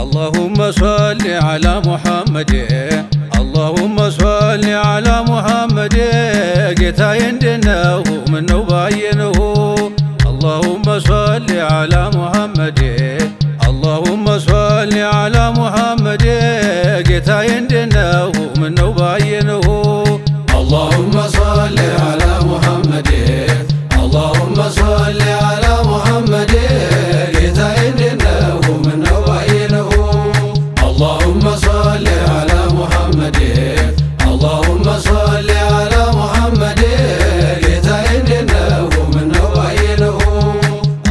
اللهم صل على محمد اللهم صل على محمد ጌታዬ እንደነው ምነው ባየነው اللهم صل على محمد اللهم صل على محمد ጌታዬ እንደነው ምነው ባየነው اللهم صل على محمد اللهم صل على محمد ጌታዬ እንደነው ምነው ባየነው اللهم صل على محمد اللهم صل على محمد ጌታዬ እንደነው ምነው ባየነው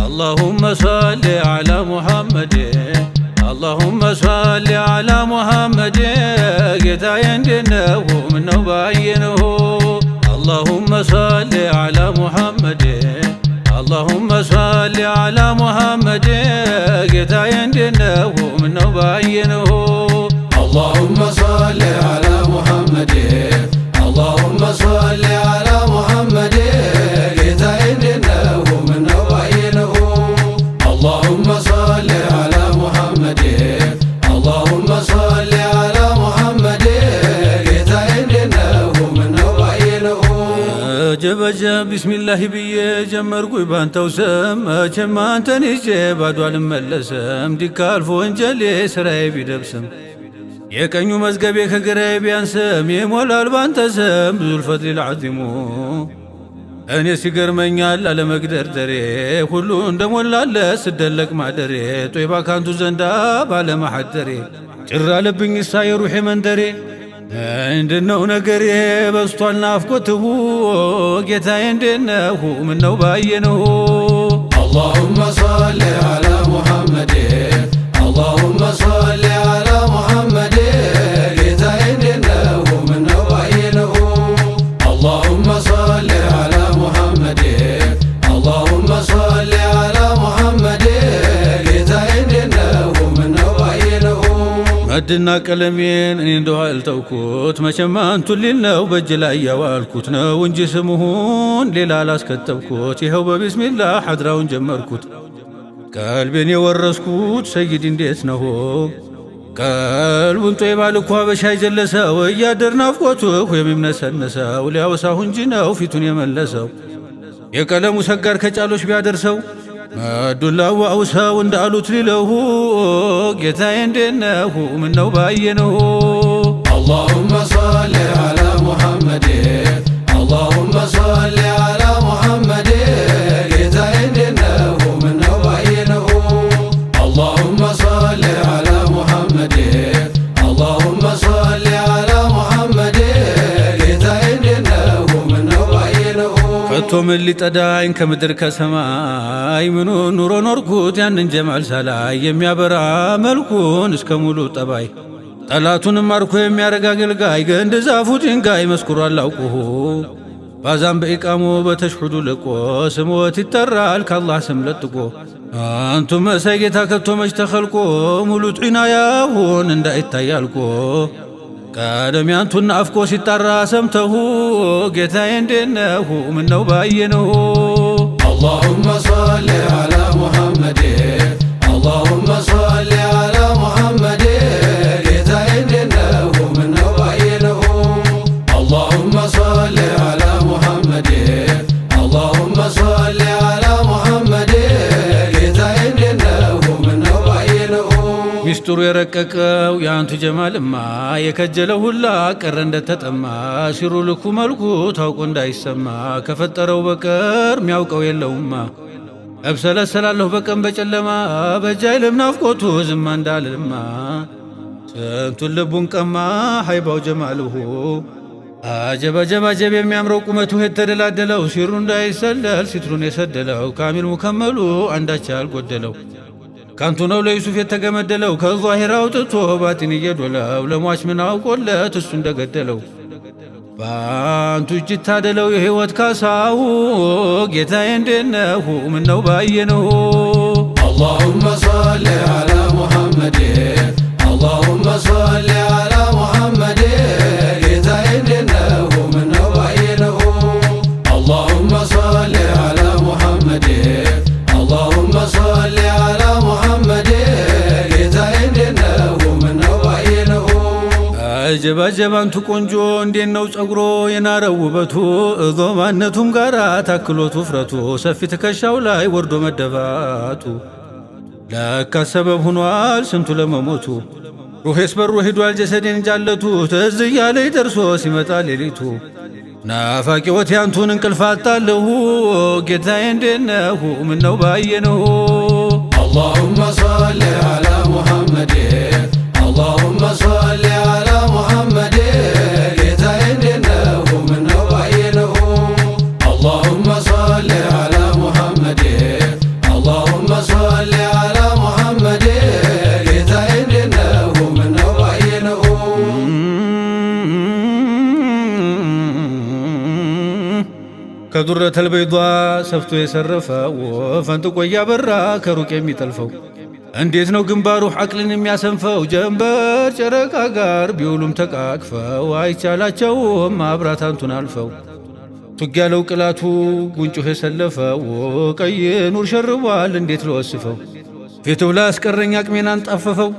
اللهم صل على محمد اللهم صل على محمد ጌታዬ እንደነው ምነው ባየነው اللهم صل على محمد اللهم صل على محمد ጌታዬ እንደነው ምነው ባየነው اللهم صل على محمد اللهم صل على محمد ጌታዬ እንደነው ምነው ባየነው اللهم صل على محمد اللهم صل على محمد ጌታዬ እንደነው ምነው ባየነው ጀበጀ ቢስሚላህ ብዬ ጀመርኩኝ ባንተው ስም መቼም አንተን ይዤ ባዶ አልመለስም ዲካልፎ ወንጀሌ ስራዬ ቢደብስም የቀኙ መዝገቤ ከግራዬ ቢያንስም ይሞላል ባንተ ስም ብዙል ፈድሊል ዐዚሙ እኔ ሲገርመኛል አለመግደርደሬ ሁሉ እንደሞላለ ስደለቅ ማደሬ ጦይባ ካንቱ ዘንዳ ባለማሐደሬ ጭር አለብኝ እሳ የሩሄ መንደሬ ምንድነው ነገሬ በስቷል ናፍቆትሁ ጌታዬ እንደነሁ ምነው ባየነሁ اللهم صل على محمد اللهم صل على محمد ጌታዬ እንደነሁ ምነው ባየነሁ اللهم صل على محمد اللهم صل على محمد ጌታዬ እንደነሁ ምነው ባየነሁ መድና ቀለሜን እኔ እንደው አልተውኩት መቼም አንቱን ሊል ነው በእጅ ላይ ያዋልኩት ነው እንጂ ስሙን ሌላ አላስከተብኩት ይኸው በቢስሚላህ ሐድራውን ጀመርኩት ቀልቤን የወረስኩት ሰይድ እንዴት ነው ቀልቡን ጦይባ ልኳ በሻይ ጀለሰው እያደር ናፍቆቱ የሚምነሰነሰው ሊያወሳሁ እንጂ ነው ፊቱን የመለሰው የቀለሙ ሰጋር ከጫሎች ቢያደርሰው መዱላው አውሰው እንዳሉት ሊለሁ ጌታዬ እንደነሁ ምነው ባየነሁ اللهم صل على محمد اللهم صل على محمد ጌታዬ እንደነሁ ምነው ባየነሁ اللهم صل على محمد اللهم صل على محمد ጌታዬ እንደነሁ ምነው ባየነሁ ከቶ ምን ሊጠዳኝ ከምድር ከሰማይ ምኑ ኑሮ ኖርኩት ያንን ጀማል ሳላይ የሚያበራ መልኩን እስከ ሙሉ ጠባይ ጠላቱንም ማርኮ የሚያረጋ አገልጋይ ገንድ ዛፉ ድንጋይ መስኩሮ አላውቁሁ ባዛም በኢቃሙ በተሽሁዱ ልቆ ስሞት ይጠራል ከአላህ ስም ለጥቆ አንቱም መሳይ ጌታ ከቶ መች ተኸልቆ ሙሉ ዒናያሁን እንዳይታይ አልቆ ቀደም ያንቱን ናፍቆ ሲጣራ ሰምተሁ ጌታዬ እንደነሁ ምነው ባየነሁ اللهم صل على محمد اللهم صل على محمد ጌታዬ እንደነሁ ምነው ባየነሁ اللهم صل على محمد اللهم صل على محمد ጌታዬ እንደነሁ ምነው ባየነሁ ሚስጥሩ የረቀቀው የአንቱ ጀማልማ የከጀለው ሁላ ቀረ እንደተጠማ ሲሩ ልኩ መልኩ ታውቆ እንዳይሰማ ከፈጠረው በቀር ሚያውቀው የለውማ እብሰለሰላለሁ በቀን በጨለማ በጃይልም ናፍቆቱ ዝማ እንዳልልማ ስንቱን ልቡን ቀማ ሀይባው ጀማልሁ አጀብ አጀብ አጀብ የሚያምረው ቁመቱ የተደላደለው ሲሩ እንዳይሰለል ሲትሩን የሰደለው ካሚል ሙከመሉ አንዳች ያልጎደለው ካንቱ ነው ለዩሱፍ የተገመደለው ከዛሂር አውጥቶ ባጢን እየዶለው ለሟች ምን አውቆለት እሱ እንደገደለው ባንቱ እጅ ታደለው የህይወት ካሳው ጌታዬ እንደነሁ ምነው ባየነሁ اللهم صل على محمد اللهم صل على محمد ጌታዬ እንደነሁ ምነው ባየነሁ اللهم صل على محمد اللهم صل على محمد ጌታዬ እንደነሁ አጀብ አጀብ አንቱ ቆንጆ እንዴት ነው ጸጉሮ የናረው ውበቱ ዞማነቱም ጋራ ታክሎት ውፍረቱ ሰፊ ትከሻው ላይ ወርዶ መደፋቱ ለካ ሰበብ ሆኗል ስንቱ ለመሞቱ ሩሄስ በሩ ሂዷል ጀሰዴን ጃለቱ ትዝ እያለኝ ደርሶ ሲመጣ ሌሊቱ ናፋቂ ወት ያንቱን እንቅልፍ አጣለሁ ጌታዬ እንዴት ነህ ምነው ባየነው اللهم صل على محمد اللهم صل على محمد ጌታዬ እንዴት ነህ ምነው ባየነው اللهم صل على محمد اللهم صل على محمد ጌታዬ እንዴት ነህ ምነው ባየነው ከዱረተል በይዷ ሰፍቶ የሰረፈው ፈንጥቆ እያበራ ከሩቅ የሚጠልፈው እንዴት ነው ግንባሩ ዐቅልን የሚያሰንፈው ጀንበር ጨረቃ ጋር ቢውሉም ተቃቅፈው አይቻላቸውም ማብራት አንቱን አልፈው ቱግ ያለው ቅላቱ ጉንጩህ የሰለፈው ቀይ ኑር ሸርቧል እንዴት ለወስፈው ፊቱ ላስቀረኝ አቅሜን አንጣፈፈው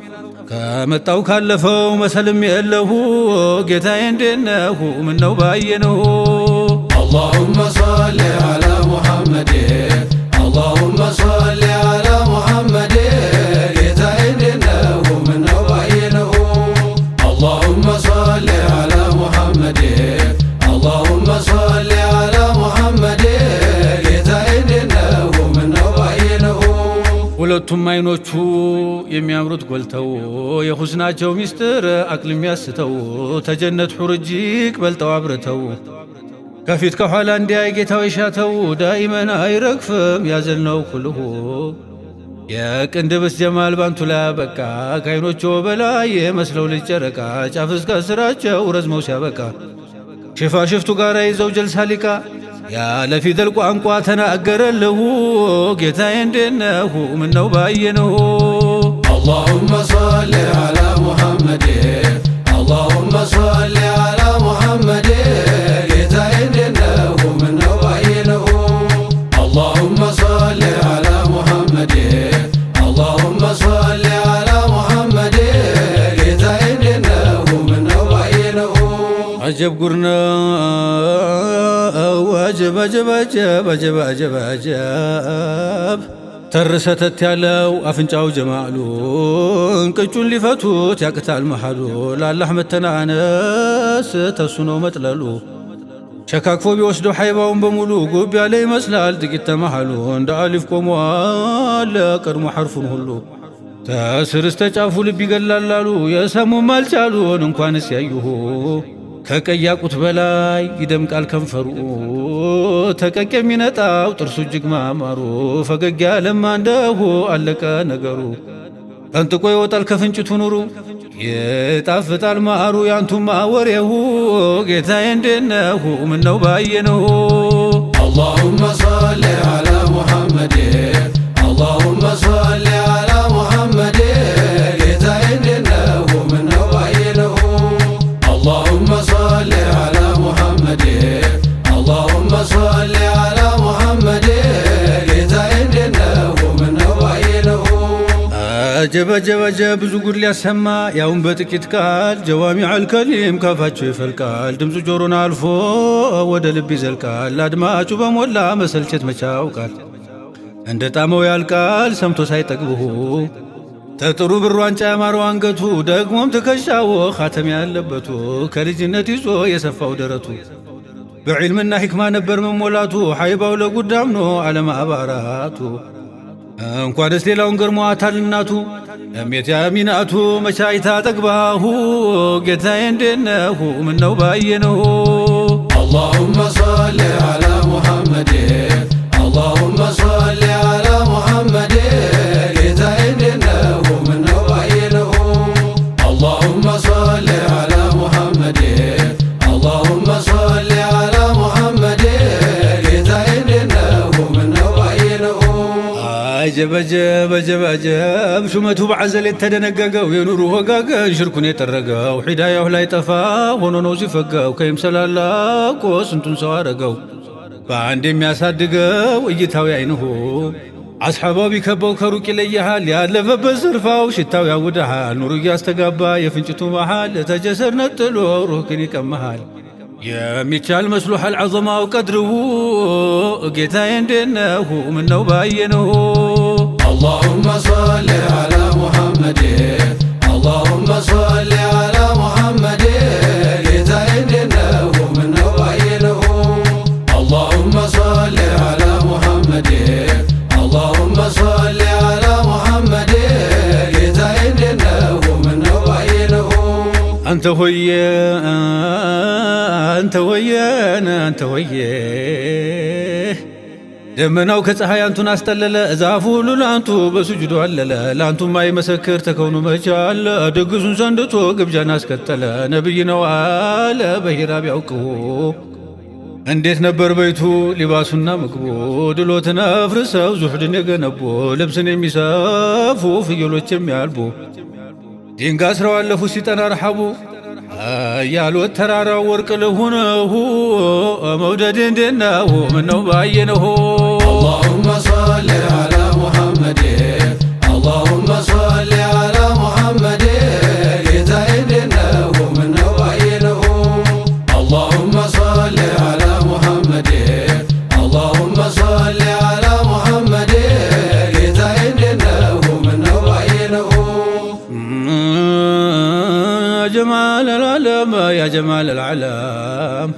ከመጣው ካለፈው መሰልም የለሁ ጌታዬ እንዴት ነህ ምነው ባየነው اللهم صل على محمد اللهم صل على محمد ጌታዬ እንዴት ነህ ምነው ባየነው اللهم صل على محمد اللهم صل على محمد ጌታዬ እንዴት ነህ ምነው ባየነው ሁለቱም አይኖቹ የሚያምሩት ጎልተው የሁስናቸው ሚስጥር አቅል የሚያስተው ተጀነት ሑር እጅግ በልጠው አብርተው ከፊት ከኋላ እንዲያይ ጌታው ይሻተው ዳኢመን አይረግፍም ያዘልነው ኩልሁ የቅንድብስ ጀማል ባንቱ ላይ በቃ ከአይኖቹ በላይ የመስለው ልጅ ጨረቃ ጫፍ እስከ ስራቸው ረዝመው ሲያበቃ ሽፋሽፍቱ ጋር ይዘው ጀልሳ ሊቃ ያለ ፊደል ቋንቋ ተናገረልሁ ጌታዬ እንዴት ነህ ምነው ባየነው اللهم صل على محمد اللهم صل على محمد ጌታዬ እንዴት ነህ ምነው ባየነው اللهم صل على محمد اللهم صل على محمد ጌታዬ እንዴት ነህ ምነው ባየነው አጀብ ጉር ነው አጀብ አጀብ አጀብ አጀብ አጀብ አጀብ ተርሰተት ያለው አፍንጫው ጀማሉ እንቅጩን ሊፈቱት ያቅታል መሃሉ ለአላህ መተናነስ ተሱ ነው መጥለሉ ሸካክፎ ቢወስደው ሐይባውን በሙሉ ጉብ ያለ ይመስላል ጥቂት ተመሃሉ እንደ አሊፍ ቆሟል ቀድሞ ሐርፉን ሁሉ ተስር እስተ ጫፉ ልብ ይገላላሉ የሰሙም አልቻሉን እንኳንስ ያዩሁ ከቀያቁት በላይ ይደምቃል ከንፈሩ ተቀቅ የሚነጣው ጥርሱ እጅግ ማማሩ ፈገግ ያለማ እንደሁ አለቀ ነገሩ ፈንጥቆ ይወጣል ከፍንጭቱ ኑሩ ይጣፍጣል ማሩ ያንቱማ ወሬሁ ጌታዬ እንዴት ነህ ምነው ባየነው اللهم صل على محمد اللهم صل على محمد ጌታዬ እንዴት ነህ ምነው ባየነው اللهم صل على محمد اللهم صل على محمد ጌታዬ እንዴት ነህ ምነው ባየነው አጀብ አጀብ አጀብ ብዙ ጉድ ሊያሰማ ያውን በጥቂት ቃል ጀዋሚዑል ከሊም ካፋቸው ይፈልቃል ድምፁ ጆሮን አልፎ ወደ ልብ ይዘልቃል አድማጩ በሞላ መሰልቸት መቻውቃል እንደ ጣመው ያልቃል ሰምቶ ሳይጠግብሁ ተጥሩ ብር ዋንጫ ያማረው አንገቱ ደግሞም ትከሻው ኻተም ያለበቱ ከልጅነት ይዞ የሰፋው ደረቱ በዕልምና ሕክማ ነበር መሞላቱ ሐይባው ለጉዳም ነው አለማባራቱ እንኳንስ ሌላውን ገርሟታል እናቱ እሜት ያሚናቱ መቻይታ ጠግባሁ ጌታዬ እንዴት ነህ ምነው ባየነው اللهم صل على محمد اللهم صل على محمد ጌታዬ እንዴት ነህ ምነው ባየነው اللهم صل على محمد اللهم صل على محمد ጌታዬ እንዴት ነህ ምነው ባየነው አጀብ አጀብ አጀብ አጀብ ሹመቱ በዐዘል የተደነገገው የኑሩ ወጋገን ሽርኩን የጠረገው ሒዳያው ላይ ጠፋ ሆኖ ነው ሲፈጋው ከይምሰላላቆ ስንቱን ሰው አረገው በአንድ የሚያሳድገው እይታው አይንሁ አስሓባው ቢከበው ከሩቅ ይለይሃል ያለፈበት ስርፋው ሽታው ያውድሃል ኑሩ እያስተጋባ የፍንጭቱ መሃል ተጀሰር ነጥሎ ሩህክን ይቀመሃል የሚቻል መስሎሃል ዐዘማው ቀድርሁ ጌታዬ እንዴነሁ ምነው ባየነሁ اللهم صل على محمد اللهم صل على محمد ጌታዬ እንዴነሁ ምነው ባየነሁ اللهم صل على محمد اللهم صل على محمد ጌታዬ እንዴነሁ ምነው ባየነሁ አንተ ሆየ አንተ ወየነ አንተ ወየ ደመናው ከፀሐይ አንቱን አስጠለለ ዛፉ ሁሉ ላንቱ በሱጁዱ አለለ ላንቱ ማይመሰክር ተከውኑ መቻለ ድግሱን ሰንድቶ ግብዣን አስከተለ ነብይ ነው አለ በሂራ ቢያውቅሁ እንዴት ነበር በይቱ ሊባሱና ምግቡ ድሎትን አፍርሰው ዙሕድን የገነቡ ልብስን የሚሰፉ ፍየሎች የሚያልቡ ድንጋይ አስረው አለፉ ሲጠና ረሓቡ ያሉት ተራራው ወርቅ ልሁነሁ መውደድ እንዴነሁ ምነው ባየነሁ اللهم صل على محمد اللهم صل على محمد ጌታዬ እንዴነሁ ምነው ባየነሁ اللهم صل على محمد اللهم صل على محمد ጌታዬ እንዴነሁ ምነው ባየነሁ ጀማል አልዓለም ያ ጀማል አልዓለም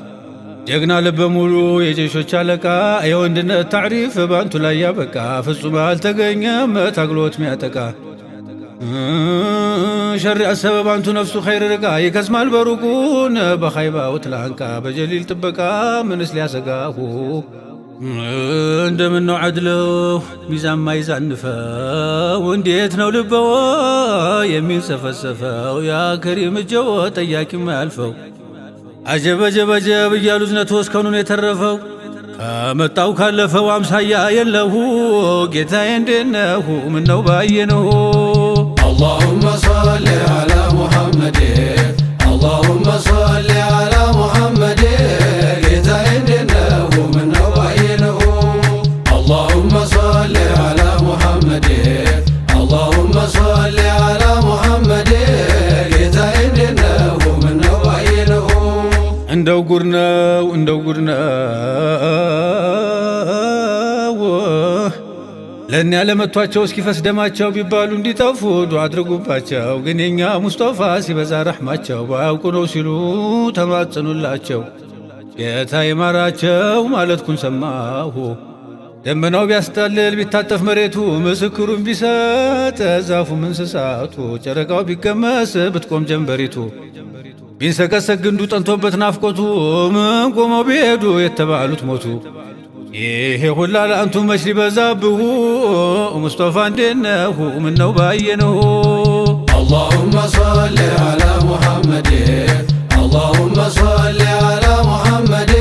ጀግና ልበ ሙሉ የጀሾች አለቃ የወንድነት ታዕሪፍ ባንቱ ላይ ያበቃ ፍጹም አልተገኘም ታግሎት ሚያጠቃ ሸር ያሰበ ባንቱ ነፍሱ ኸይር ርቃ ይከስማል በሩቁን በኻይባው ትላንቃ በጀሊል ጥበቃ ምንስ ሊያሰጋሁ እንደምነው ዓድለው ሚዛን ማይዛንፈው እንዴት ነው ልበዎ የሚንሰፈሰፈው ያ ከሪም እጀዎ ጠያቂ ማያልፈው አጀብ አጀብ አጀብ እያሉ ዝነቱ እስከኑን የተረፈው ከመጣው ካለፈው አምሳያ የለሁ ጌታዬ እንዴነሁ ምነው ባየነሁ اللهم صل على محمد اللهم صل على محمد ጌታዬ እንዴነሁ ምነው ባየነሁ اللهم صل على محمد اللهم صل على محمد ጌታዬ እንዴነሁ ምነው ባየነሁ እንደው ጉድ ነው እንደው ጉድ ነው ለእኛ ለመቷቸው እስኪፈስ ደማቸው ቢባሉ እንዲጠፉ ዱዓ አድርጉባቸው ግን የኛ ሙስጠፋ ሲበዛ ረሕማቸው ባያውቁ ነው ሲሉ ተማጸኑላቸው ጌታ ይማራቸው ማለትኩን ሰማሁ ደመናው ቢያስጠልል ቢታጠፍ መሬቱ ምስክሩን ቢሰጥ ዛፉም እንስሳቱ ጨረቃው ቢቀመስ ብትቆም ጀንበሪቱ ቢንሰቀሰቅ ግንዱ ጠንቶበት ናፍቆቱ ምን ቆመው ቢሄዱ የተባሉት ሞቱ ይሄ ሁላ ለአንቱ መች ሊበዛብሁ ሙስጠፋ እንዴነሁ ምነው ባየነሁ اللهم صل على محمد اللهم صل على محمد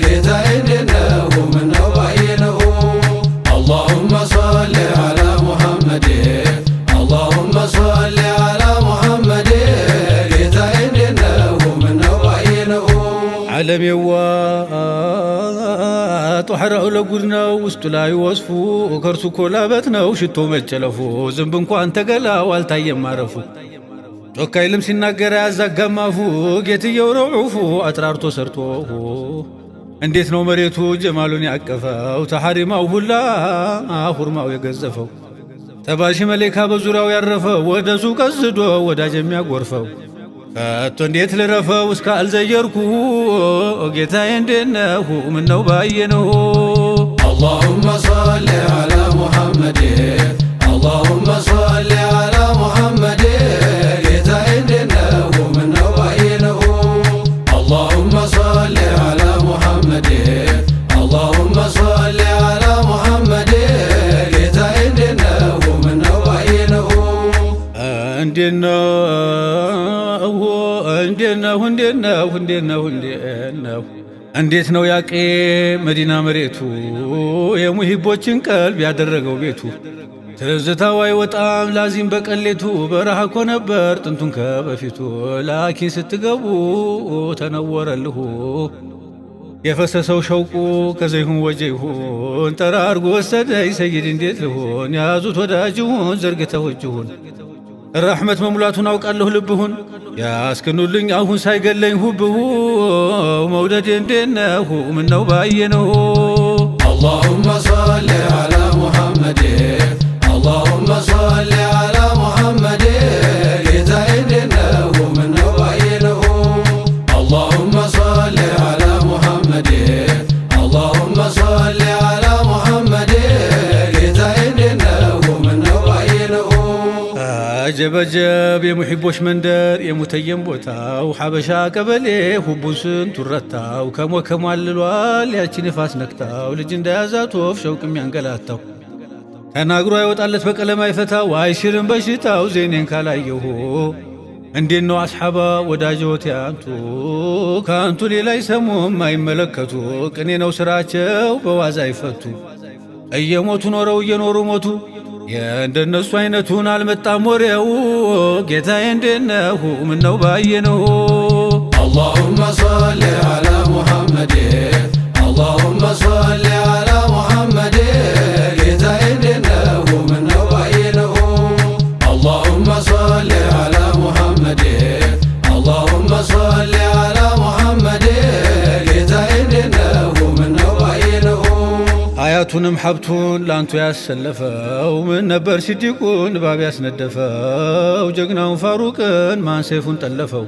ጌታዬ እንዴነሁ ምነው ባየነሁ اللهم صل على محمد اللهم صل على محمد ጌታዬ እንዴነሁ ምነው ባየነሁ ዓለሜዋ ጦሕራው ለጉድ ነው ውስጡ ላይ ወስፉ ከርሱ ኮላበት ነው ሽቶ መጨለፉ ዝንብ እንኳን ተገላው አልታየም ማረፉ ጮካይ ልም ሲናገር ያዛጋማፉ ጌትየው ረዑፉ አጥራርቶ ሰርቶሁ እንዴት ነው መሬቱ ጀማሉን ያቀፈው ተሐሪማው ሁላ ሁርማው የገዘፈው ተባሺ መሌካ በዙሪያው ያረፈው ወደሱ ቀስዶ ወዳጅ የሚያጎርፈው ከቶ እንዴት ልረፈው እስከ አልዘየርኩ ጌታዬ እንዴነሁ ምነው ባየነሁ اللهم صل على محمد اللهم صل على محمد ጌታዬ እንዴነሁ ምነው ባየነሁ اللهم صل على محمد اللهم صل على محمد ጌታዬ እንዴነሁ ምነው ባየነሁ እንዴነሁ እንዴነሁ እንዴነሁ እንዴነሁ እንዴነሁ እንዴት ነው ያቄ መዲና መሬቱ የሙሂቦችን ቀልብ ያደረገው ቤቱ ትዝታው አይወጣም ላዚም በቀሌቱ በረሃ እኮ ነበር ጥንቱን ከበፊቱ ላኪን ስትገቡ ተነወረልሁ የፈሰሰው ሸውቁ ከዘይሁን ወጀይሁን ጠራርጎ ወሰደኝ ሰይድ እንዴት ልሆን ያዙት ወዳጅሁን ዘርግተው እጅሁን ረሕመት መሙላቱን አውቃለሁ ልብሁን ያስክኑልኝ አሁን ሳይገለኝ ሁብሁ መውደድ እንዴነሁ ምነው ባየነሁ اللهم صل على محمد اللهم صل على محمد ጌታዬ እንዴነሁ ምነው ባየነሁ اللهم صل على محمد اللهم صل على محمد ጌታዬ እንዴነሁ ምነው ባየነሁ አጀበጀብ የሙሒቦች መንደር የሙተየም ቦታው ሐበሻ ቀበሌ ሁቡን ስንቱን ረታው ከሞከሟልሏል ያቺን ንፋስ ነክታው ልጅ እንደያዛት ወፍ ሸውቅ የሚያንገላታው ተናግሮ አይወጣለት በቀለም አይፈታው አይሽርም በሽታው ዜኔን ካላየሁ እንዴት ነው አስሓባ ወዳጆት ያንቱ ከአንቱ ሌላ ይሰሙም አይመለከቱ ቅኔ ነው ስራቸው በዋዛ አይፈቱ እየሞቱ ኖረው እየኖሩ ሞቱ የእንደነሱ አይነቱን አልመጣም ወሬው ጌታዬ እንዴነሁ ምነው ባየነሁ اللهم صل على محمد اللهم صل على محمد ጌታዬ እንዴነሁ ምነው ባየነሁ اللهم صل على محمد اللهم صل على محمد ጌታዬ እንዴነሁ ምነው ባየነሁ ሀያቱንም ሀብቱን ላንቱ ያሰለፈው ምን ነበር ሲዲቁን እባብ ያስነደፈው ጀግናውን ፋሩቅን ማን ሰይፉን ጠለፈው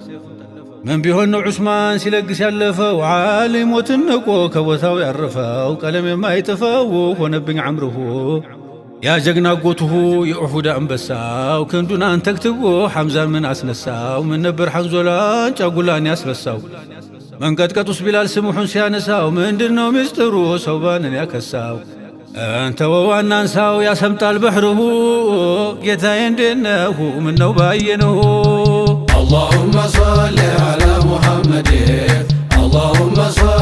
ምን ቢሆን ነው ዑስማን ሲለግስ ያለፈው ዓሊ ሞትን ንቆ ከቦታው ያረፈው ቀለም የማይጥፈው ሆነብኝ አምርሁ ያ ጀግና ጎትሁ የኡሑድ አንበሳው ክንዱን አንተክትጎ ሐምዛን ምን አስነሳው ምን ነበር ሐንዞላን ጫጉላን ያስረሳው መንቀጥቀጡስ ቢላል ስሙሑን ሲያነሳው ምንድነው ምስጢሩ ሰውባንን ያከሳው እንተ ወዋናንሳው ያሰምጣል በሕርሁ ጌታዬ እንዴነሁ ምነው ባየነሁ اللهم صل على محمد اللهم صل